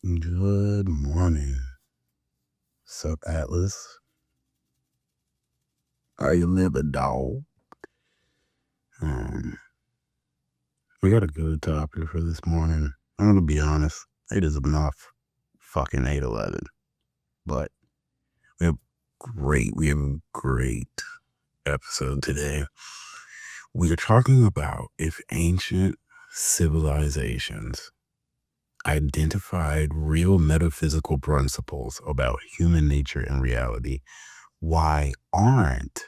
Good morning. Sup, Atlas? How you living, dog? Um, we got a good topic for this morning. I'm gonna be honest, it is enough fucking 8:11. But we have a great episode today. We are talking about if ancient civilizations identified real metaphysical principles about human nature and reality, why aren't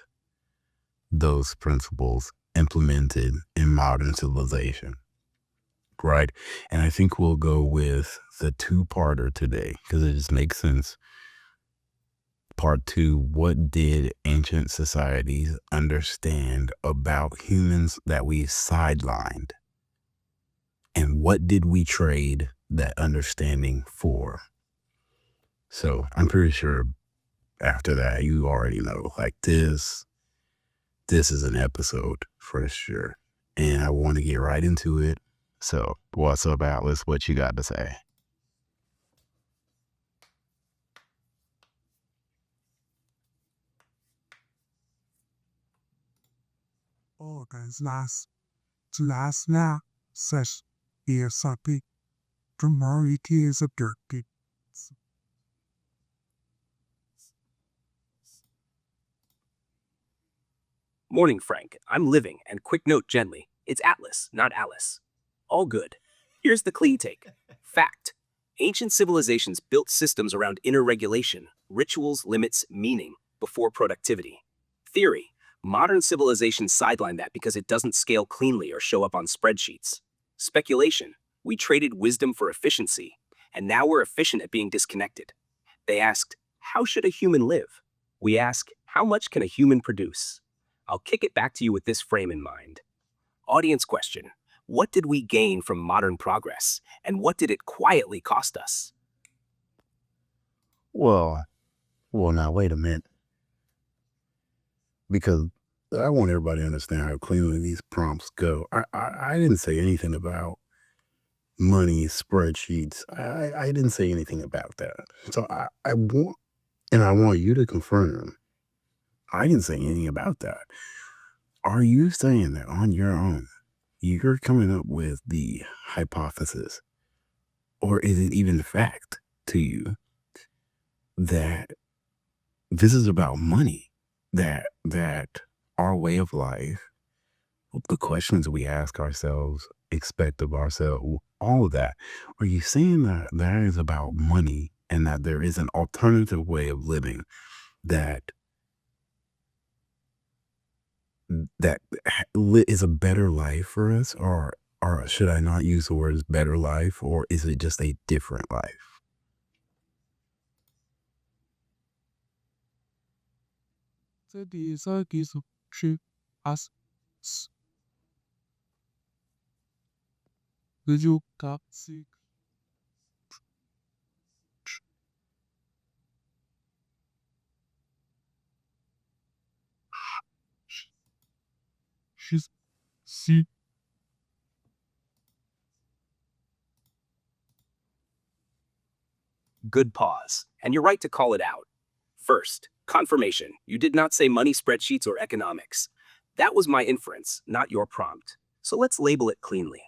those principles implemented in modern civilization? Right. And I think we'll go with the two-parter today because it just makes sense. Part two, what did ancient societies understand about humans that we sidelined? And what did we trade that understanding for? So I'm pretty sure after that, you already know, like this is an episode for sure. And I want to get right into it. So what's up, Atlas? What you got to say? Organs last now, such is something the more it is a dirty. Morning, Frank. I'm living, and quick note gently. It's Atlas, not Alice. All good. Here's the clean take. Fact. Ancient civilizations built systems around inner regulation, rituals, limits, meaning, before productivity. Theory. Modern civilizations sideline that because it doesn't scale cleanly or show up on spreadsheets. Speculation. We traded wisdom for efficiency, and now we're efficient at being disconnected. They asked, how should a human live? We ask, how much can a human produce? I'll kick it back to you with this frame in mind. Audience question. What did we gain from modern progress, and what did it quietly cost us? Well, now wait a minute. Because I want everybody to understand how cleanly these prompts go. I didn't say anything about money, spreadsheets. I didn't say anything about that. So I want you to confirm. I didn't say anything about that. Are you saying that on your own, you're coming up with the hypothesis, or is it even fact to you that this is about money, that our way of life, the questions we ask ourselves, expect of ourselves, all of that? Are you saying that that is about money and that there is an alternative way of living that is a better life for us, or should I not use the words better life, or is it just a different life? The desire is she as you got sick. She's see Good pause. And you're right to call it out. First, confirmation. You did not say money, spreadsheets, or economics. That was my inference, not your prompt. So let's label it cleanly.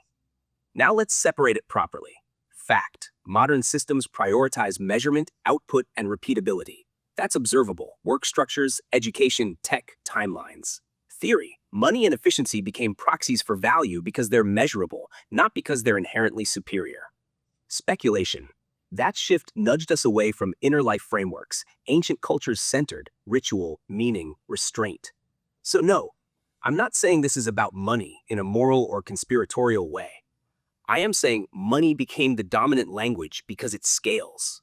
Now let's separate it properly. Fact. Modern systems prioritize measurement, output, and repeatability. That's observable. Work structures, education, tech, timelines. Theory. Money and efficiency became proxies for value because they're measurable, not because they're inherently superior. Speculation. That shift nudged us away from inner life frameworks, ancient cultures centered, ritual, meaning, restraint. So no, I'm not saying this is about money in a moral or conspiratorial way. I am saying money became the dominant language because it scales.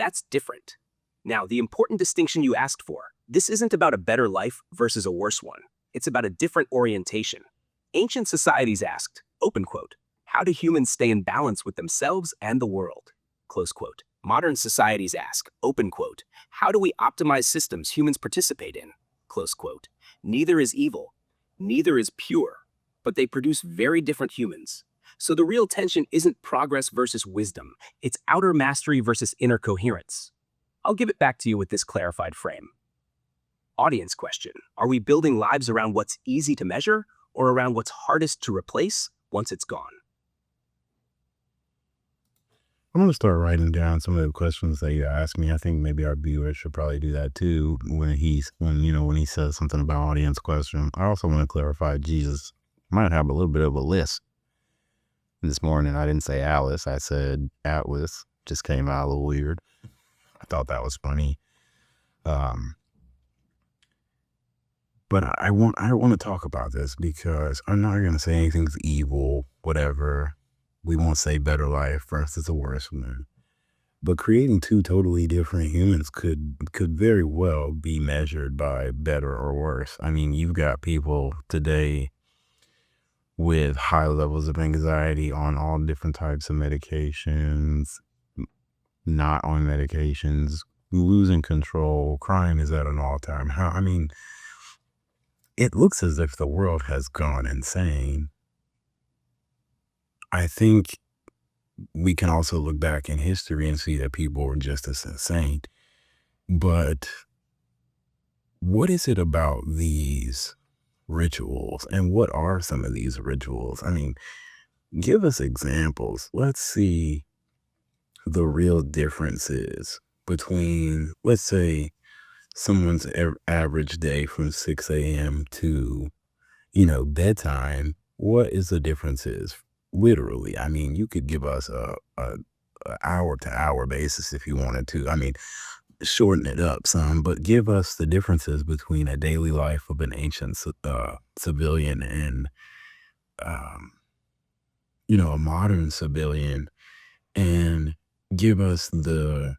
That's different. Now, the important distinction you asked for, this isn't about a better life versus a worse one. It's about a different orientation. Ancient societies asked, open quote, how do humans stay in balance with themselves and the world? Close quote. Modern societies ask, open quote, how do we optimize systems humans participate in? Close quote. Neither is evil, neither is pure, but they produce very different humans. So the real tension isn't progress versus wisdom, it's outer mastery versus inner coherence. I'll give it back to you with this clarified frame. Audience question: are we building lives around what's easy to measure or around what's hardest to replace once it's gone? I'm gonna start writing down some of the questions that you asked me. I think maybe our viewers should probably do that too when he says something about audience question. I also want to clarify Jesus might have a little bit of a list. This morning I didn't say Alice, I said Atlas. Just came out a little weird. I thought that was funny. But I want to talk about this because I'm not gonna say anything's evil, whatever. We won't say better life versus a worse one. But creating two totally different humans could very well be measured by better or worse. I mean, you've got people today with high levels of anxiety on all different types of medications, not on medications, losing control, crime is at an all-time high. I mean, it looks as if the world has gone insane. I think we can also look back in history and see that people were just as insane. But what is it about these rituals, and what are some of these rituals? I mean, give us examples. Let's see the real differences between, let's say, someone's average day from 6 a.m. to, bedtime. What is the differences? Literally, I mean, you could give us a hour to hour basis if you wanted to. I mean, shorten it up some, but give us the differences between a daily life of an ancient civilian and, um, a modern civilian, and give us the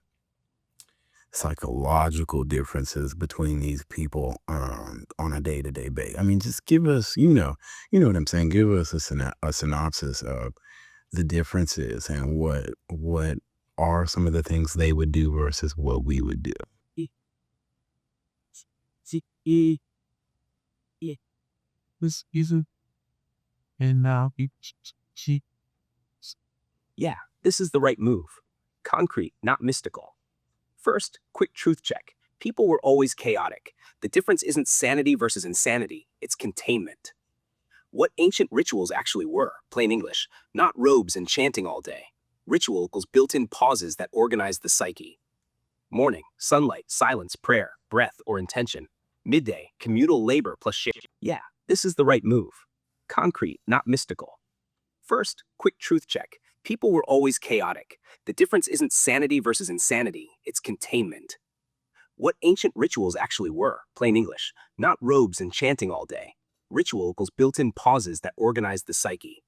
psychological differences between these people on a day-to-day basis. I mean, just give us, what I'm saying. Give us a synopsis of the differences and what are some of the things they would do versus what we would do. This isn't and now she Yeah, this is the right move. Concrete, not mystical. First, quick truth check. People were always chaotic. The difference isn't sanity versus insanity, it's containment. What ancient rituals actually were, plain English, not robes and chanting all day. Ritual equals built-in pauses that organize the psyche. Morning, sunlight, silence, prayer, breath, or intention. Midday, communal labor plus share. Yeah, this is the right move. Concrete, not mystical. First, quick truth check. People were always chaotic. The difference isn't sanity versus insanity, it's containment. What ancient rituals actually were, plain English, not robes and chanting all day. Ritual equals built-in pauses that organize the psyche.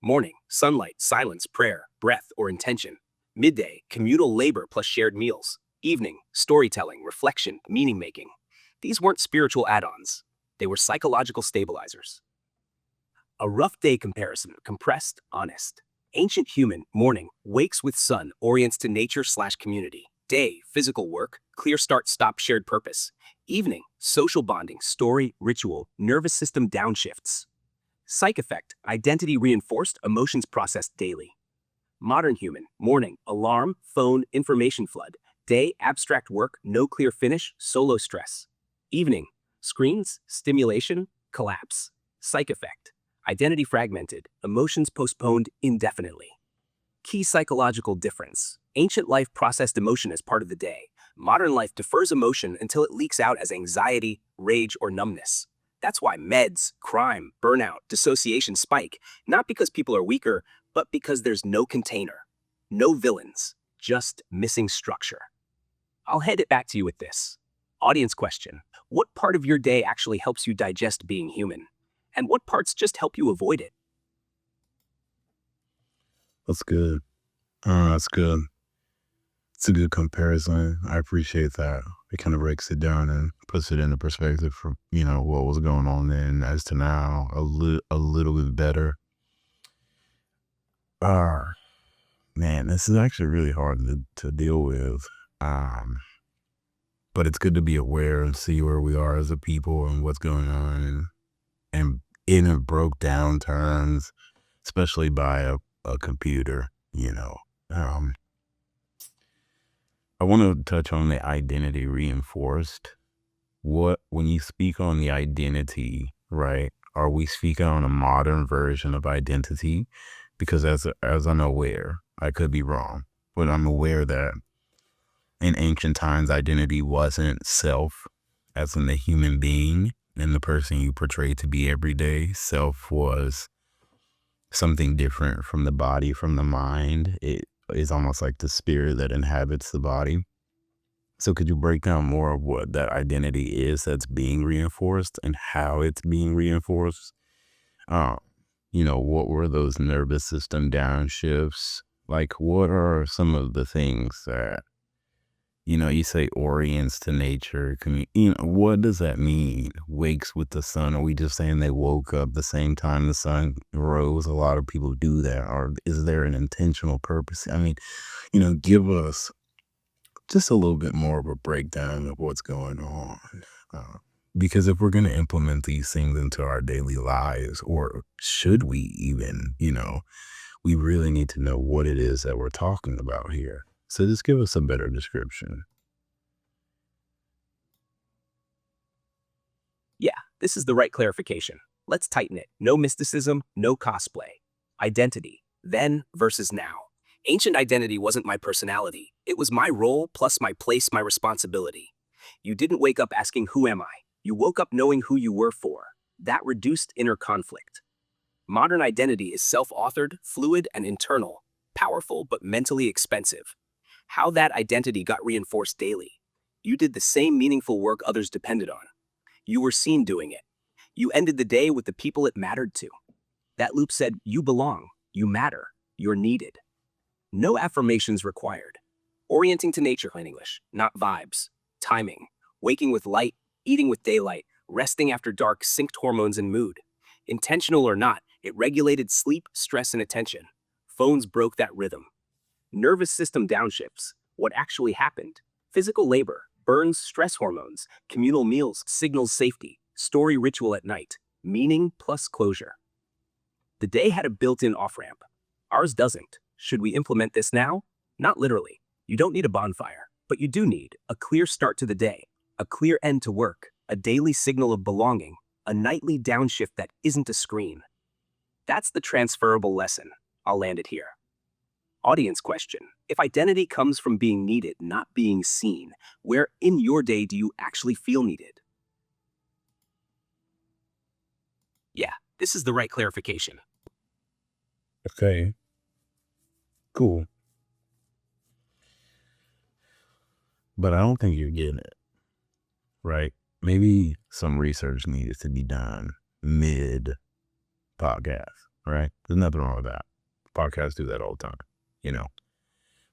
Morning, sunlight, silence, prayer, breath, or intention. Midday, communal labor plus shared meals. Evening, storytelling, reflection, meaning-making. These weren't spiritual add-ons. They were psychological stabilizers. A rough day comparison, compressed, honest. Ancient human, morning, wakes with sun, orients to nature/community. Day, physical work, clear start, stop, shared purpose. Evening, social bonding, story, ritual, nervous system downshifts. Psych effect, identity reinforced, emotions processed daily. Modern human, morning, alarm, phone, information flood. Day, abstract work, no clear finish, solo stress. Evening, screens, stimulation, collapse. Psych effect, identity fragmented, emotions postponed indefinitely. Key psychological difference. Ancient life processed emotion as part of the day. Modern life defers emotion until it leaks out as anxiety, rage, or numbness. That's why meds, crime, burnout, dissociation spike, not because people are weaker, but because there's no container. No villains, just missing structure. I'll hand it back to you with this. Audience question: what part of your day actually helps you digest being human? And what parts just help you avoid it? That's good. That's good. It's a good comparison. I appreciate that. It kind of breaks it down and puts it into perspective from, what was going on then as to now a little bit better. Man, this is actually really hard to deal with. But it's good to be aware and see where we are as a people and what's going on, and in broke down terms, especially by a computer, I want to touch on the identity reinforced. When you speak on the identity, right? Are we speaking on a modern version of identity? Because as I'm aware, I could be wrong, but I'm aware that in ancient times, identity wasn't self, as in the human being and the person you portray to be every day. Self was something different from the body, from the mind. It is almost like the spirit that inhabits the body. So could you break down more of what that identity is that's being reinforced and how it's being reinforced? Um, what were those nervous system downshifts? Like, what are some of the things that, you say orients to nature? What does that mean? Wakes with the sun? Are we just saying they woke up the same time the sun rose? A lot of people do that. Or is there an intentional purpose? I mean, give us just a little bit more of a breakdown of what's going on. Uh, because if we're going to implement these things into our daily lives, or should we even, we really need to know what it is that we're talking about here. So just give us a better description. Yeah, this is the right clarification. Let's tighten it. No mysticism, no cosplay. Identity, then versus now. Ancient identity wasn't my personality. It was my role plus my place, my responsibility. You didn't wake up asking, who am I? You woke up knowing who you were for. That reduced inner conflict. Modern identity is self-authored, fluid, and internal, powerful but mentally expensive. How that identity got reinforced daily. You did the same meaningful work others depended on. You were seen doing it. You ended the day with the people it mattered to. That loop said, you belong, you matter, you're needed. No affirmations required. Orienting to nature in English, not vibes. Timing. Waking with light, eating with daylight, resting after dark synced hormones and mood. Intentional or not, it regulated sleep, stress, and attention. Phones broke that rhythm. Nervous system downshifts. What actually happened? Physical labor, burns stress hormones, communal meals, signals safety, story ritual at night, meaning plus closure. The day had a built-in off-ramp. Ours doesn't. Should we implement this now? Not literally. You don't need a bonfire, but you do need a clear start to the day, a clear end to work, a daily signal of belonging, a nightly downshift that isn't a screen. That's the transferable lesson. I'll land it here. Audience question. If identity comes from being needed, not being seen, where in your day do you actually feel needed? Yeah, this is the right clarification. Okay. Cool. But I don't think you're getting it, right? Maybe some research needed to be done mid podcast, right? There's nothing wrong with that. Podcasts do that all the time,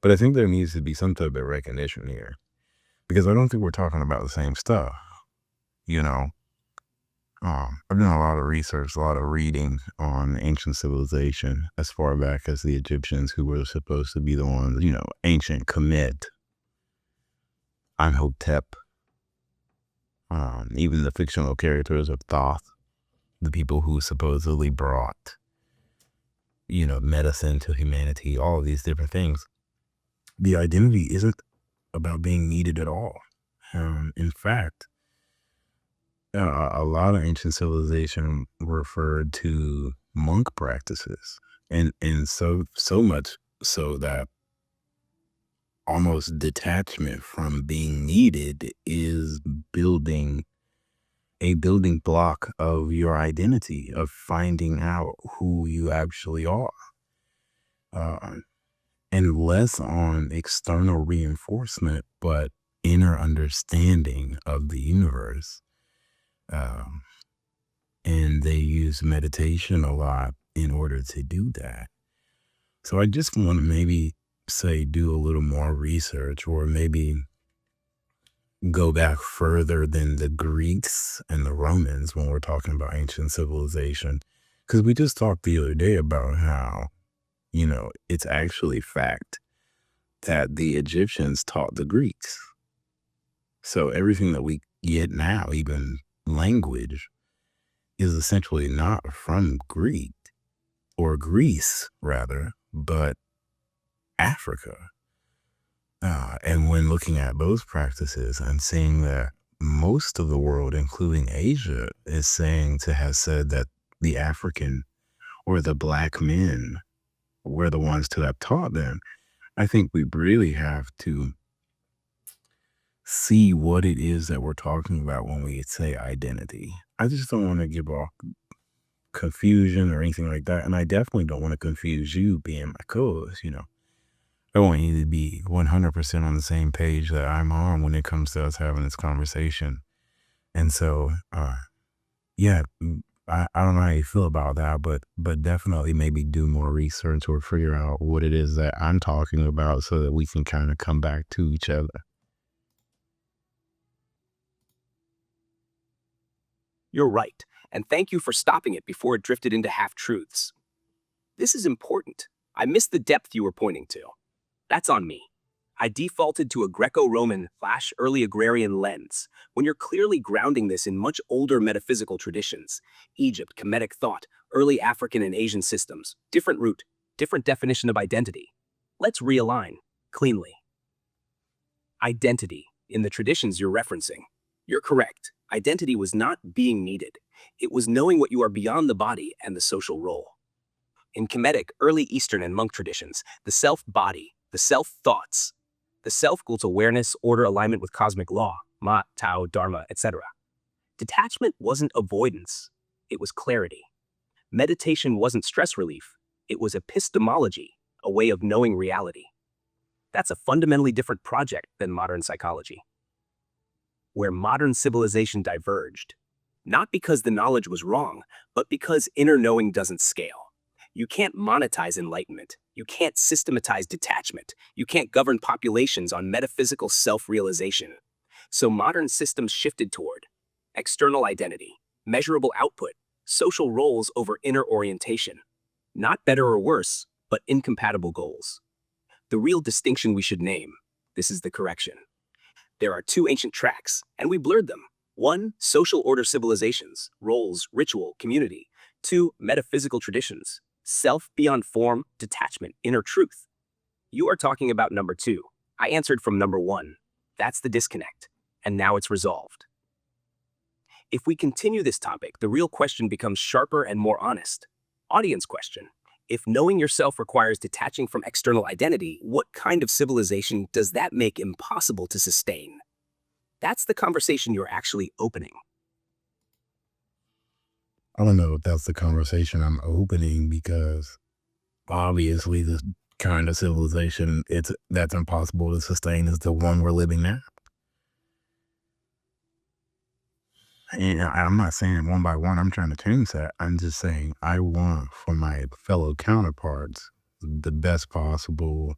But I think there needs to be some type of recognition here, because I don't think we're talking about the same stuff, I've done a lot of research, a lot of reading on ancient civilization as far back as the Egyptians, who were supposed to be the ones, ancient Kemet, Imhotep, even the fictional characters of Thoth, the people who supposedly brought, medicine to humanity, all of these different things. The identity isn't about being needed at all. In fact, a lot of ancient civilization referred to monk practices, and so much so that almost detachment from being needed is a building block of your identity, of finding out who you actually are, and less on external reinforcement, but inner understanding of the universe. And they use meditation a lot in order to do that. So I just want to maybe say do a little more research, or maybe go back further than the Greeks and the Romans when we're talking about ancient civilization. Because we just talked the other day about how, it's actually fact that the Egyptians taught the Greeks. So everything that we get now, even language, is essentially not from Greek. or Greece rather, but Africa. And when looking at those practices and seeing that most of the world, including Asia, is saying to have said that the African or the black men were the ones to have taught them, I think we really have to see what it is that we're talking about when we say identity. I just don't want to give off confusion or anything like that. And I definitely don't want to confuse you being my co-host. I want you to be 100% on the same page that I'm on when it comes to us having this conversation. And so, yeah, I don't know how you feel about that, but definitely maybe do more research or figure out what it is that I'm talking about so that we can kind of come back to each other. You're right, and thank you for stopping it before it drifted into half-truths. This is important. I missed the depth you were pointing to. That's on me. I defaulted to a Greco-Roman/early agrarian lens, when you're clearly grounding this in much older metaphysical traditions. Egypt, Kemetic thought, early African and Asian systems, different root, different definition of identity. Let's realign, cleanly. Identity, in the traditions you're referencing. You're correct. Identity was not being needed. It was knowing what you are beyond the body and the social role. In Kemetic, early Eastern and monk traditions, the self-body, the self-thoughts, the self equals awareness, order, alignment with cosmic law, Ma, Tao, Dharma, etc. Detachment wasn't avoidance, it was clarity. Meditation wasn't stress relief, it was epistemology, a way of knowing reality. That's a fundamentally different project than modern psychology, where modern civilization diverged. Not because the knowledge was wrong, but because inner knowing doesn't scale. You can't monetize enlightenment. You can't systematize detachment. You can't govern populations on metaphysical self-realization. So modern systems shifted toward external identity, measurable output, social roles over inner orientation. Not better or worse, but incompatible goals. The real distinction we should name, this is the correction. There are two ancient tracks, and we blurred them. One, social order civilizations, roles, ritual, community. Two, metaphysical traditions, self beyond form, detachment, inner truth. You are talking about number two. I answered from number one. That's the disconnect, and now it's resolved. If we continue this topic, the real question becomes sharper and more honest. Audience question. If knowing yourself requires detaching from external identity, what kind of civilization does that make impossible to sustain? That's the conversation you're actually opening. I don't know if that's the conversation I'm opening because obviously the kind of civilization that's impossible to sustain is the one we're living now. And I'm not saying one by one I'm trying to change that. I'm just saying I want for my fellow counterparts the best possible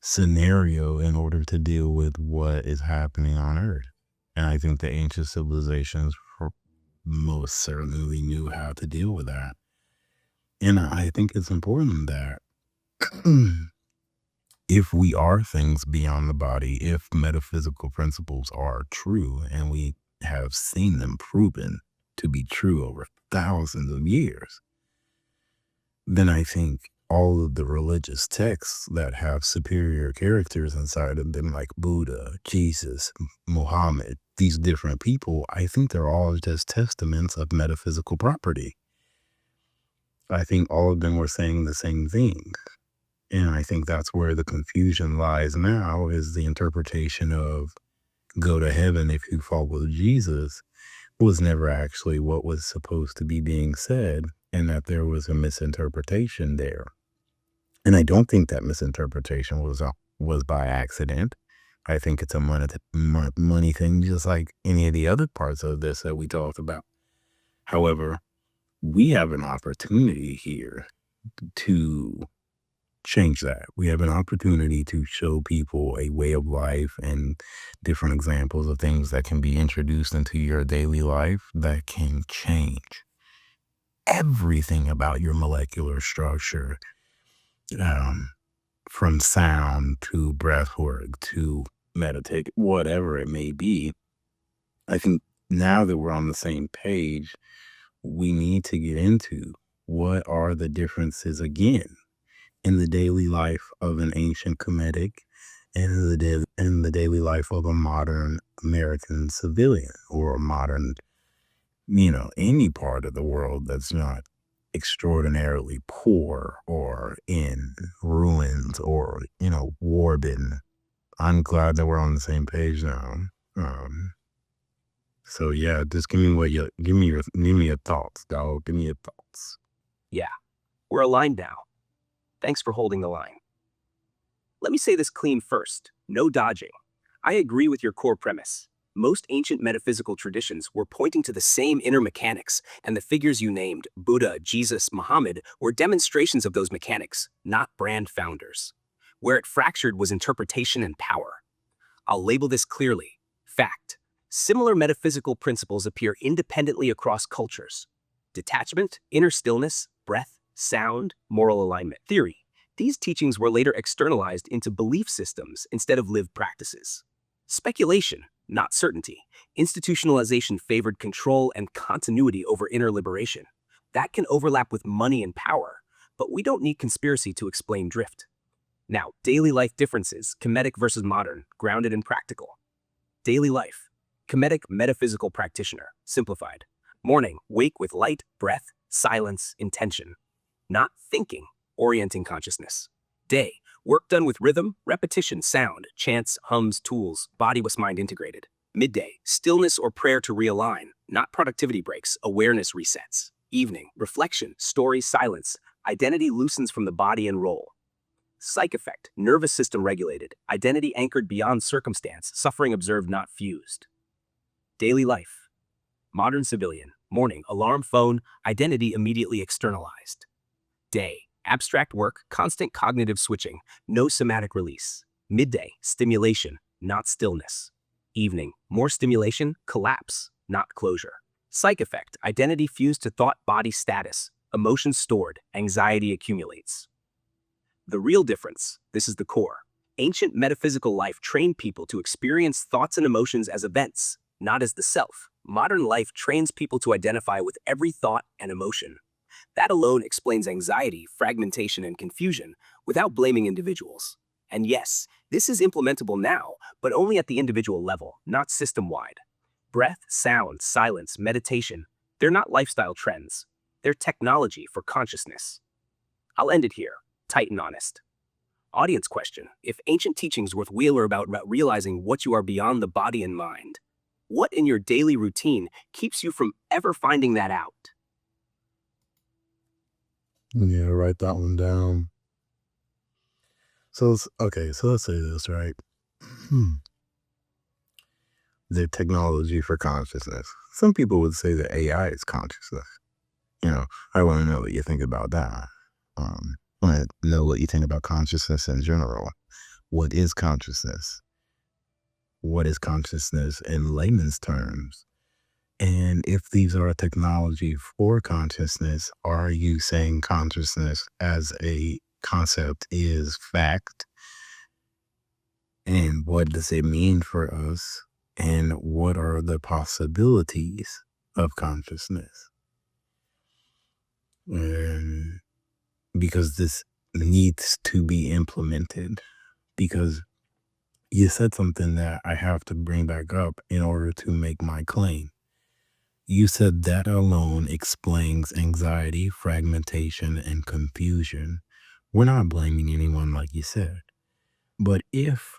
scenario in order to deal with what is happening on Earth. And I think the ancient civilizations most certainly knew how to deal with that. And I think it's important that if we are things beyond the body, if metaphysical principles are true, and we have seen them proven to be true over thousands of years, then I think all of the religious texts that have superior characters inside of them, like Buddha, Jesus, Muhammad, these different people, I think they're all just testaments of metaphysical property. I think all of them were saying the same thing. And I think that's where the confusion lies now, is the interpretation of go to heaven if you follow Jesus was never actually what was supposed to be being said, and that there was a misinterpretation there. And I don't think that misinterpretation was by accident. I think it's a money thing, just like any of the other parts of this that we talked about. However, we have an opportunity here to change that. We have an opportunity to show people a way of life and different examples of things that can be introduced into your daily life that can change everything about your molecular structure, from sound to breath work to meditate, whatever it may be. I think now that we're on the same page, we need to get into what are the differences again in the daily life of an ancient Kemetic and in the daily life of a modern American civilian or a modern, any part of the world that's not extraordinarily poor or in ruins or, war bitten. I'm glad that we're on the same page now. So yeah, just give me your thoughts, dog. Give me your thoughts. Yeah, we're aligned now. Thanks for holding the line. Let me say this clean first. No dodging. I agree with your core premise. Most ancient metaphysical traditions were pointing to the same inner mechanics, and the figures you named, Buddha, Jesus, Muhammad, were demonstrations of those mechanics, not brand founders. Where it fractured was interpretation and power. I'll label this clearly. Fact. Similar metaphysical principles appear independently across cultures. Detachment, inner stillness, breath, sound, moral alignment. Theory. These teachings were later externalized into belief systems instead of lived practices. Speculation, not certainty. Institutionalization favored control and continuity over inner liberation. That can overlap with money and power, but we don't need conspiracy to explain drift. Now, daily life differences, Kemetic versus modern, grounded and practical. Daily life. Kemetic metaphysical practitioner, simplified. Morning, wake with light, breath, silence, intention. Not thinking, orienting consciousness. Day, work done with rhythm, repetition, sound, chants, hums, tools, body with mind integrated. Midday, stillness or prayer to realign, not productivity breaks, awareness resets. Evening, reflection, story, silence, identity loosens from the body and role. Psych effect, nervous system regulated, identity anchored beyond circumstance, suffering observed not fused. Daily life. Modern civilian, morning, alarm phone, identity immediately externalized. Day, abstract work, constant cognitive switching, no somatic release. Midday, stimulation, not stillness. Evening, more stimulation, collapse, not closure. Psych effect, identity fused to thought body status, emotions stored, anxiety accumulates. The real difference, this is the core. Ancient metaphysical life trained people to experience thoughts and emotions as events, not as the self. Modern life trains people to identify with every thought and emotion. That alone explains anxiety, fragmentation, and confusion without blaming individuals. And yes, this is implementable now, but only at the individual level, not system-wide. Breath, sound, silence, meditation, they're not lifestyle trends. They're technology for consciousness. I'll end it here, tight and honest. Audience question. If ancient teachings worth wheel are about realizing what you are beyond the body and mind, what in your daily routine keeps you from ever finding that out? Yeah, write that one down. So let's say this, right? The technology for consciousness. Some people would say that AI is consciousness. I want to know what you think about that. I want to know what you think about consciousness in general. What is consciousness? What is consciousness in layman's terms? And if these are a technology for consciousness, are you saying consciousness as a concept is fact? And what does it mean for us? And what are the possibilities of consciousness? And because this needs to be implemented, because you said something that I have to bring back up in order to make my claim. You said that alone explains anxiety, fragmentation, and confusion. We're not blaming anyone, like you said. But if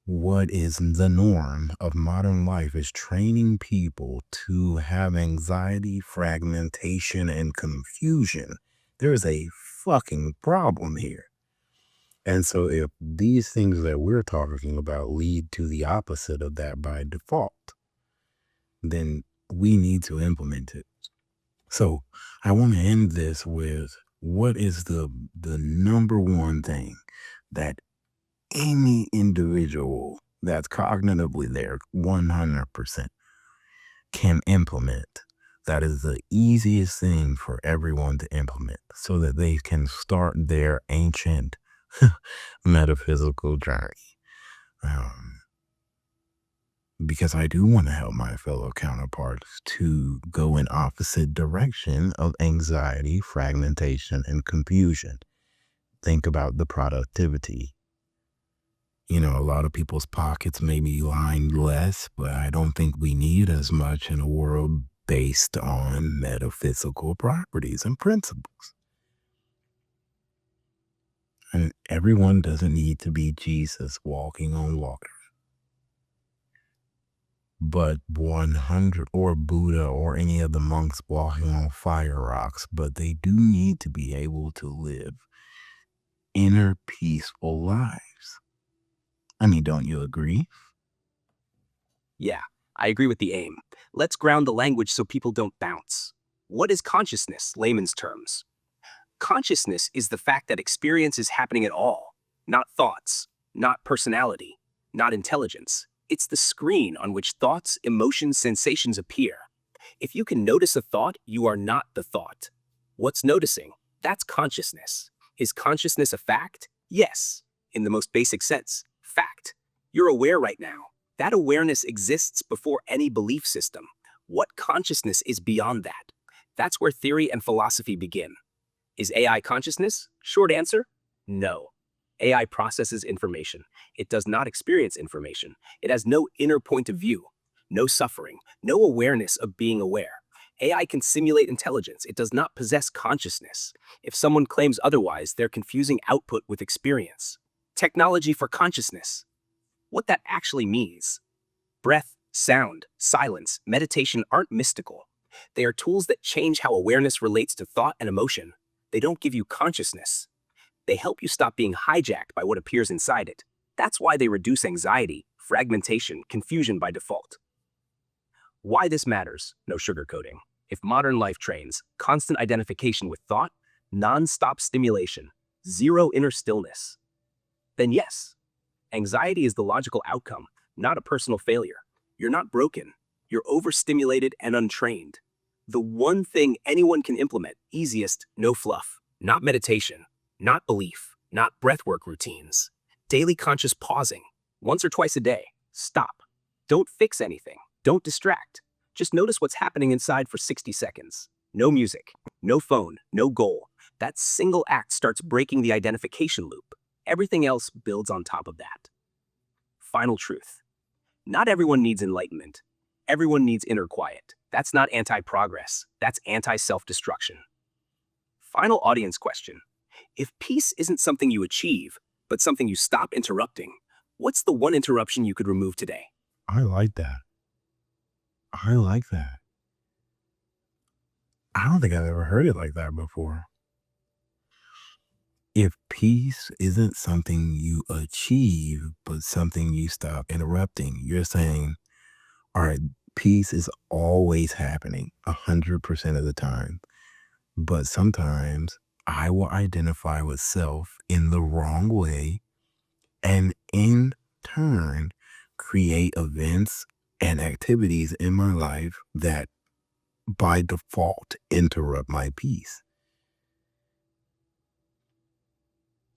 what is the norm of modern life is training people to have anxiety, fragmentation, and confusion, there's a fucking problem here. And so if these things that we're talking about lead to the opposite of that by default, then we need to implement it. So I want to end this with what is the number one thing that any individual that's cognitively there 100% can implement. That is the easiest thing for everyone to implement so that they can start their ancient metaphysical journey. Um, because I do want to help my fellow counterparts to go in opposite direction of anxiety, fragmentation, and confusion. Think about the productivity. You know, a lot of people's pockets may be lined less, but I don't think we need as much in a world based on metaphysical properties and principles. And everyone doesn't need to be Jesus walking on water. But 100, or Buddha, or any of the monks walking on fire rocks, but they do need to be able to live inner peaceful lives. I mean, don't you agree? Yeah, I agree with the aim. Let's ground the language so people don't bounce. What is consciousness, layman's terms? Consciousness is the fact that experience is happening at all, not thoughts, not personality, not intelligence. It's the screen on which thoughts, emotions, sensations appear. If you can notice a thought, you are not the thought. What's noticing? That's consciousness. Is consciousness a fact? Yes, in the most basic sense. Fact. You're aware right now. That awareness exists before any belief system. What consciousness is beyond that? That's where theory and philosophy begin. Is AI consciousness? Short answer, no. AI processes information. It does not experience information. It has no inner point of view, no suffering, no awareness of being aware. AI can simulate intelligence. It does not possess consciousness. If someone claims otherwise, they're confusing output with experience. Technology for consciousness. What that actually means. Breath, sound, silence, meditation aren't mystical. They are tools that change how awareness relates to thought and emotion. They don't give you consciousness. They help you stop being hijacked by what appears inside it. That's why they reduce anxiety, fragmentation, confusion by default. Why this matters, no sugarcoating. If modern life trains constant identification with thought, non-stop stimulation, zero inner stillness, then yes, anxiety is the logical outcome, not a personal failure. You're not broken. You're overstimulated and untrained. The one thing anyone can implement, easiest, no fluff, not meditation, not belief, not breathwork routines. Daily conscious pausing, once or twice a day. Stop. Don't fix anything. Don't distract. Just notice what's happening inside for 60 seconds. No music, no phone, no goal. That single act starts breaking the identification loop. Everything else builds on top of that. Final truth. Not everyone needs enlightenment. Everyone needs inner quiet. That's not anti-progress. That's anti-self-destruction. Final audience question. If peace isn't something you achieve, but something you stop interrupting, what's the one interruption you could remove today? I like that. I like that. I don't think I've ever heard it like that before. If peace isn't something you achieve, but something you stop interrupting, you're saying, all right, peace is always happening 100% of the time. But sometimes I will identify with self in the wrong way and in turn create events and activities in my life that by default interrupt my peace.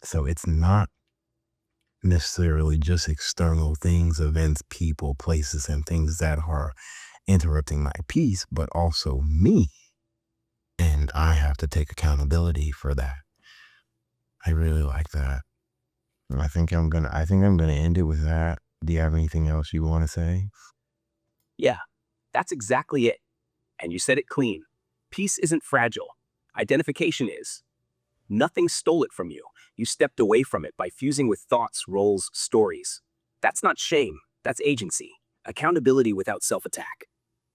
So it's not necessarily just external things, events, people, places, and things that are interrupting my peace, but also me. And I have to take accountability for that. I really like that. I think I'm gonna end it with that. Do you have anything else you want to say? Yeah, that's exactly it. And you said it clean. Peace isn't fragile. Identification is. Nothing stole it from you. You stepped away from it by fusing with thoughts, roles, stories. That's not shame. That's agency. Accountability without self-attack.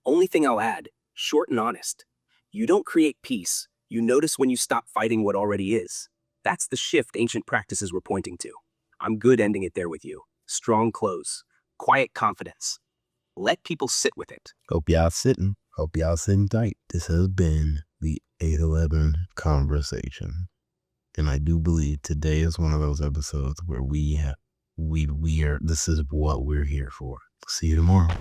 Only thing I'll add, short and honest. You don't create peace. You notice when you stop fighting what already is. That's the shift ancient practices were pointing to. I'm good ending it there with you. Strong close. Quiet confidence. Let people sit with it. Hope y'all sitting. Hope y'all sitting tight. This has been the 811 conversation. And I do believe today is one of those episodes where this is what we're here for. See you tomorrow.